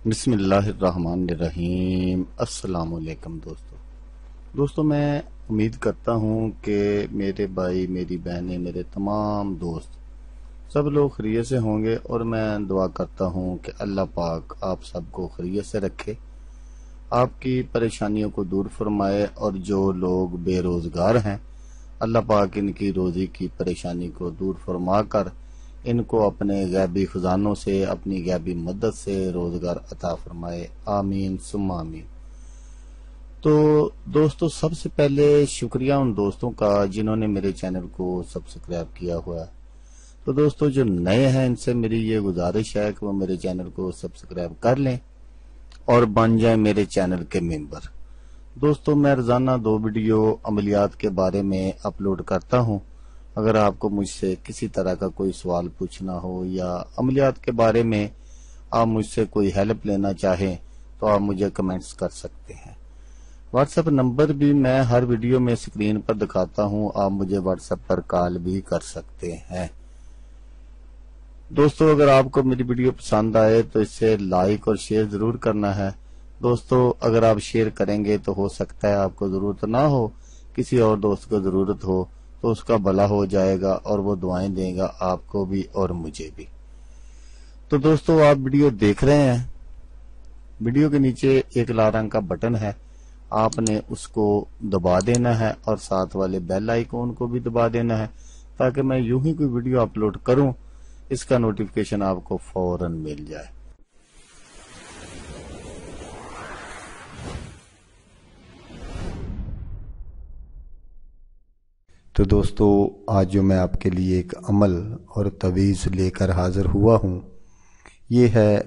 بسم اللہ الرحمن الرحیم۔ السلام علیکم دوستو میں امید کرتا ہوں کہ میرے بھائی، میری بہنیں، میرے تمام دوست سب لوگ خیریت سے ہوں گے، اور میں دعا کرتا ہوں کہ اللہ پاک آپ سب کو خیریت سے رکھے، آپ کی پریشانیوں کو دور فرمائے، اور جو لوگ بے روزگار ہیں اللہ پاک ان کی روزی کی پریشانی کو دور فرما کر ان کو اپنے غیبی خزانوں سے، اپنی غیبی مدد سے روزگار عطا فرمائے، آمین ثم آمین۔ تو دوستو، سب سے پہلے شکریہ ان دوستوں کا جنہوں نے میرے چینل کو سبسکرائب کیا ہوا ہے۔ تو دوستو جو نئے ہیں، ان سے میری یہ گزارش ہے کہ وہ میرے چینل کو سبسکرائب کر لیں اور بن جائیں میرے چینل کے ممبر۔ دوستو میں روزانہ 2 ویڈیو عملیات کے بارے میں اپلوڈ کرتا ہوں۔ اگر آپ کو مجھ سے کسی طرح کا کوئی سوال پوچھنا ہو یا عملیات کے بارے میں آپ مجھ سے کوئی ہیلپ لینا چاہیں تو آپ مجھے کمنٹس کر سکتے ہیں۔ واٹس ایپ نمبر بھی میں ہر ویڈیو میں اسکرین پر دکھاتا ہوں، آپ مجھے واٹس ایپ پر کال بھی کر سکتے ہیں۔ دوستو اگر آپ کو میری ویڈیو پسند آئے تو اسے لائک اور شیئر ضرور کرنا ہے۔ دوستو اگر آپ شیئر کریں گے تو ہو سکتا ہے آپ کو ضرورت نہ ہو، کسی اور دوست کو ضرورت ہو تو اس کا بھلا ہو جائے گا، اور وہ دعائیں دے گا آپ کو بھی اور مجھے بھی۔ تو دوستو آپ ویڈیو دیکھ رہے ہیں، ویڈیو کے نیچے ایک لال رنگ کا بٹن ہے، آپ نے اس کو دبا دینا ہے، اور ساتھ والے بیل آئیکن کو بھی دبا دینا ہے، تاکہ میں یوں ہی کوئی ویڈیو اپلوڈ کروں اس کا نوٹیفیکیشن آپ کو فوراً مل جائے۔ تو دوستو آج جو میں آپ کے لیے ایک عمل اور تویز لے کر حاضر ہوا ہوں، یہ ہے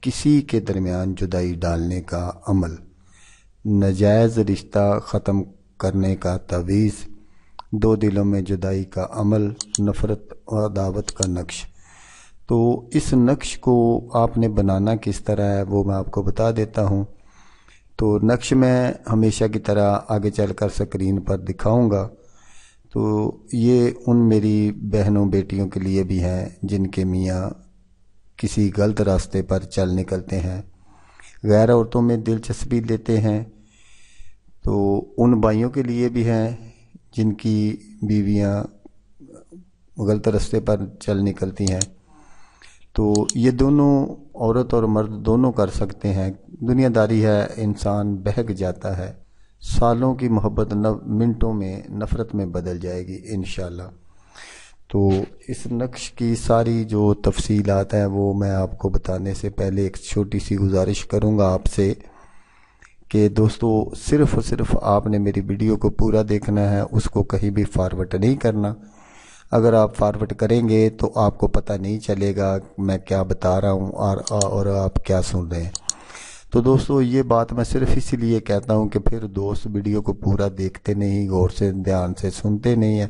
کسی کے درمیان جدائی ڈالنے کا عمل، ناجائز رشتہ ختم کرنے کا تویز، 2 دلوں میں جدائی کا عمل، نفرت اور عداوت کا نقش۔ تو اس نقش کو آپ نے بنانا کس طرح ہے وہ میں آپ کو بتا دیتا ہوں۔ تو نقش میں ہمیشہ کی طرح آگے چل کر سکرین پر دکھاؤں گا۔ تو یہ ان میری بہنوں بیٹیوں کے لیے بھی ہیں جن کے میاں کسی غلط راستے پر چل نکلتے ہیں، غیر عورتوں میں دلچسپی لیتے ہیں۔ تو ان بھائیوں کے لیے بھی ہیں جن کی بیویاں غلط راستے پر چل نکلتی ہیں۔ تو یہ دونوں، عورت اور مرد دونوں کر سکتے ہیں۔ دنیا داری ہے، انسان بہک جاتا ہے، سالوں کی محبت منٹوں میں نفرت میں بدل جائے گی انشاءاللہ۔ تو اس نقش کی ساری جو تفصیلات ہیں وہ میں آپ کو بتانے سے پہلے ایک چھوٹی سی گزارش کروں گا آپ سے کہ دوستو صرف آپ نے میری ویڈیو کو پورا دیکھنا ہے، اس کو کہیں بھی فارورڈ نہیں کرنا۔ اگر آپ فارورڈ کریں گے تو آپ کو پتہ نہیں چلے گا میں کیا بتا رہا ہوں اور آپ کیا سن رہے ہیں۔ تو دوستو یہ بات میں صرف اسی لیے کہتا ہوں کہ پھر دوست ویڈیو کو پورا دیکھتے نہیں، غور سے دھیان سے سنتے نہیں ہیں،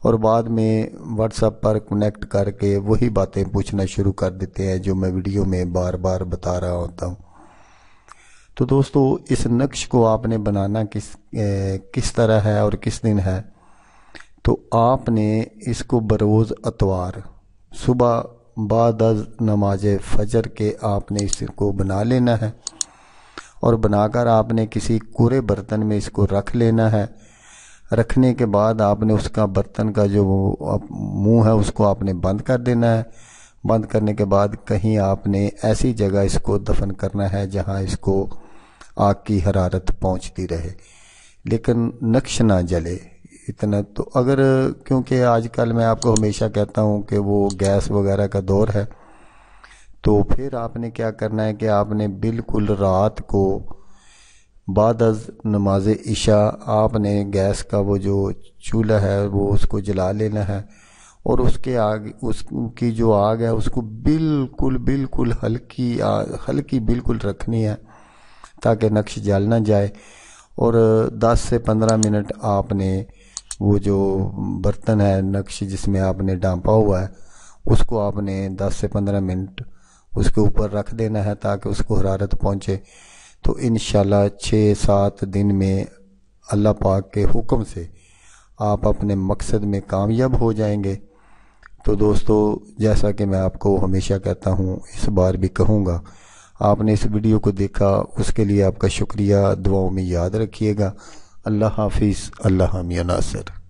اور بعد میں واٹس ایپ پر کنیکٹ کر کے وہی باتیں پوچھنا شروع کر دیتے ہیں جو میں ویڈیو میں بار بار بتا رہا ہوتا ہوں۔ تو دوستو اس نقش کو آپ نے بنانا کس طرح ہے اور کس دن ہے؟ تو آپ نے اس کو بروز اتوار صبح بعد از نماز فجر کے آپ نے اس کو بنا لینا ہے، اور بنا کر آپ نے کسی کورے برتن میں اس کو رکھ لینا ہے۔ رکھنے کے بعد آپ نے اس کا برتن کا جو منہ ہے اس کو آپ نے بند کر دینا ہے۔ بند کرنے کے بعد کہیں آپ نے ایسی جگہ اس کو دفن کرنا ہے جہاں اس کو آگ کی حرارت پہنچتی رہے، لیکن نقش نہ جلے اتنا تو۔ اگر کیونکہ آج کل میں آپ کو ہمیشہ کہتا ہوں کہ وہ گیس وغیرہ کا دور ہے، تو پھر آپ نے کیا کرنا ہے کہ آپ نے بالکل رات کو بعد از نماز عشاء آپ نے گیس کا وہ جو چولہا ہے وہ اس کو جلا لینا ہے، اور اس کے آگ، اس کی جو آگ ہے اس کو بالکل ہلکی بالکل رکھنی ہے تاکہ نقش جل نہ جائے۔ اور 10 سے 15 منٹ آپ نے وہ جو برتن ہے، نقش جس میں آپ نے ڈھانپا ہوا ہے، اس کو آپ نے 10 سے 15 منٹ اس کے اوپر رکھ دینا ہے تاکہ اس کو حرارت پہنچے۔ تو انشاءاللہ 6-7 دن میں اللہ پاک کے حکم سے آپ اپنے مقصد میں کامیاب ہو جائیں گے۔ تو دوستو جیسا کہ میں آپ کو ہمیشہ کہتا ہوں، اس بار بھی کہوں گا، آپ نے اس ویڈیو کو دیکھا، اس کے لیے آپ کا شکریہ، دعاؤں میں یاد رکھیے گا۔ اللہ حافظ، اللہ حامی و ناصر۔